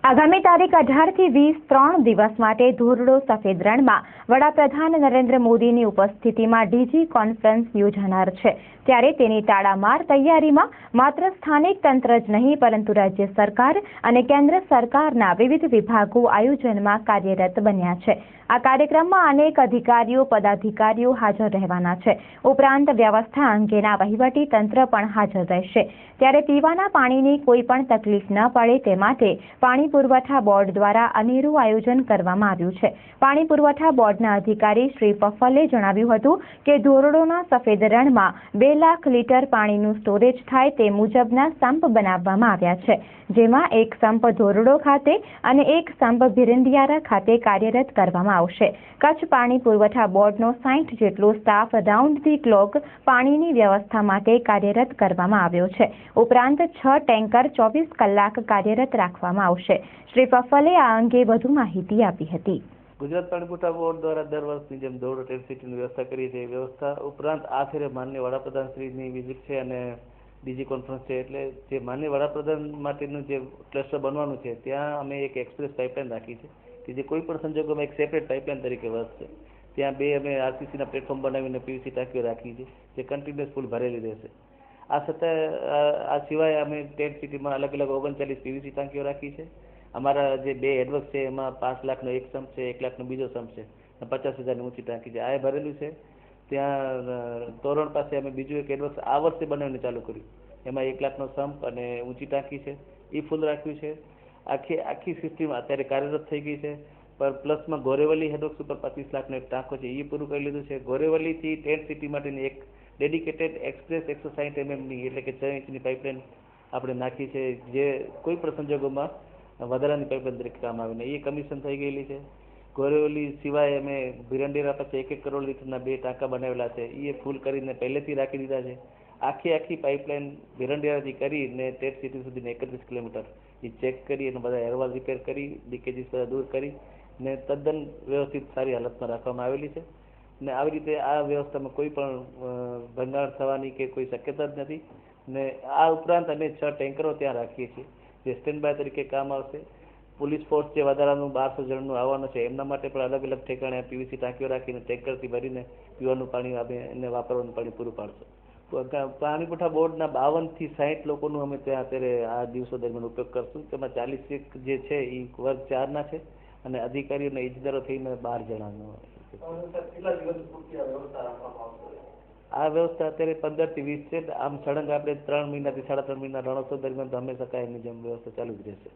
આગામી તારીખ 18 થી 20 3 દિવસ માટે ધોરડો સફેદ રણમાં વડાપ્રધાન નરેન્દ્ર મોદીની ઉપસ્થિતિમાં ડીજી કોન્ફરન્સ યોજાનાર છે। ત્યારે તેની તાળામાર તૈયારીમાં માત્ર સ્થાનિક તંત્ર જ નહીં પરંતુ રાજ્ય સરકાર અને કેન્દ્ર સરકારના વિવિધ વિભાગો આયોજનમાં કાર્યરત બન્યા છે। આ કાર્યક્રમમાં અનેક અધિકારીઓ પદાધિકારીઓ હાજર રહેવાના છે। ઉપરાંત વ્યવસ્થા અંગેના વહીવટી તંત્ર પણ હાજર રહેશે। ત્યારે પીવાના પાણીની કોઈ પણ તકલીફ ન પડે તે માટે પાણી પુરવઠા બોર્ડ દ્વારા અનેરું આયોજન કરવામાં આવ્યું છે। પાણી પુરવઠા બોર્ડના અધિકારી શ્રી પફલે જણાવ્યું હતું કે ધોરડોના સફેદ રણમાં 2 લાખ લીટર પાણીનું સ્ટોરેજ થાય તે મુજબના સંપ બનાવવામાં આવ્યા છે, જેમાં એક સંપ ધોરડો ખાતે અને એક સંપ ભીરંડિયારા ખાતે કાર્યરત કરવામાં આવશે। કચ્છ પાણી પુરવઠા બોર્ડનો 60 જેટલો સ્ટાફ રાઉન્ડ ધી ક્લોક પાણીની વ્યવસ્થા માટે કાર્યરત કરવામાં આવ્યો છે। ઉપરાંત 6 ટેન્કર 24 કલાક કાર્યરત રાખવામાં આવશે। શ્રી પફલે આ અંગે વધુ માહિતી આપી હતી। ગુજરાત પાણી પુરવઠા બોર્ડ દ્વારા દર વર્ષની જેમ ધોરડો ટેન્ટ સિટીની વ્યવસ્થા કરી છે। વ્યવસ્થા ઉપરાંત આ ફેરે માનનીય વડાપ્રધાનશ્રીની વિઝિટ છે અને ડીજી કોન્ફરન્સ છે, એટલે જે માનનીય વડાપ્રધાન માટેનું જે ક્લસ્ટર બનવાનું છે ત્યાં અમે એક એક્સપ્રેસ પાઇપલાઇન રાખી છે કે જે કોઈ પણ સંજોગોમાં એક સેપરેટ પાઇપલાઇન તરીકે વર્તશે। ત્યાં 2 અમે આરસીસીના પ્લેટફોર્મ બનાવીને પીવીસી ટાંકીઓ રાખી છે જે કન્ટિન્યુઅસ ફૂલ ભરેલી રહેશે। આ છતાં આ સિવાય અમે ટેન્ટ સિટીમાં અલગ અલગ 39 પીવીસી ટાંકીઓ રાખી છે। અમારા જે 2 હેડવર્ક છે એમાં 5 લાખનો એક સંપ છે, 1 લાખનો બીજો સંપ છે, 50,000ની ઊંચી ટાંકી છે, આ ભરેલું છે। ત્યાં તોરણ પાસે અમે બીજું એક હેડવર્ક આ વર્ષે બનાવીને ચાલુ કર્યું, એમાં 1 લાખનો સંપ અને ઊંચી ટાંકી છે, એ ફૂલ રાખ્યું છે। આખી સિસ્ટમ અત્યારે કાર્યરત થઈ ગઈ છે। પર પ્લસમાં ગોરેવલી હેડવર્ક્સ ઉપર 25 લાખનો એક ટાંકો છે, એ પૂરું કરી લીધું છે। ગોરેવલીથી ટેન્ટ સિટી માટેની એક ડેડિકેટેડ એક્સપ્રેસ 160 mmની એટલે કે 6 ઇંચની પાઇપલાઇન આપણે નાખી છે, જે કોઈ પણ સંજોગોમાં વધારાની પાઇપલાઇન તરીકે કામ આવીને એ કમિશન થઈ ગયેલી છે। ગોરેવલી સિવાય અમે ભીરંડિયારા પાસે 1 કરોડ લીટરના 2 ટાંકા બનાવેલા છે, એ ફૂલ કરીને પહેલેથી રાખી દીધા છે। આખી પાઇપલાઇન ભીરંડિયારાથી કરીને ટેન્ટ સિટી સુધીને 31 કિલોમીટર એ ચેક કરી અને બધા અહેવાલ રિપેર કરી લીકેજીસ બધા દૂર કરી ને તદ્દન વ્યવસ્થિત સારી હાલતમાં રાખવામાં આવેલી છે। ને આવી રીતે આ વ્યવસ્થામાં કોઈ પણ ભંગાણ થવાની કે કોઈ શક્યતા જ નથી। ને આ ઉપરાંત અમે 6 ટેન્કરો ત્યાં રાખીએ છીએ જે સ્ટેન્ડ બાય તરીકે કામ આવશે। પોલીસ ફોર્સ જે વધારાનું 1200 જણનું આવવાનું છે એમના માટે પણ અલગ અલગ ઠેકાણે પીવીસી ટાંકીઓ રાખીને ટેન્કરથી ભરીને પીવાનું પાણી આપણે એને વાપરવાનું પાણી પૂરું પાડશું। પાણી પુરવઠા બોર્ડના 52 થી 60 લોકોનું અમે ત્યાં અત્યારે આ દિવસો દરમિયાન ઉપયોગ કરશું। તેમાં 41 જે છે એ વર્ગ 4ના છે અને અધિકારીઓ અને ઇજનેરો થઈને 12 જણાનો। આ વ્યવસ્થા અત્યારે 15 થી 20 છે। આમ સળંગ આપણે 3 મહિનાથી 3.5 મહિના રણોત્સવ દરમિયાન તો હંમેશા કાયમની જેમ વ્યવસ્થા ચાલુ જ રહેશે।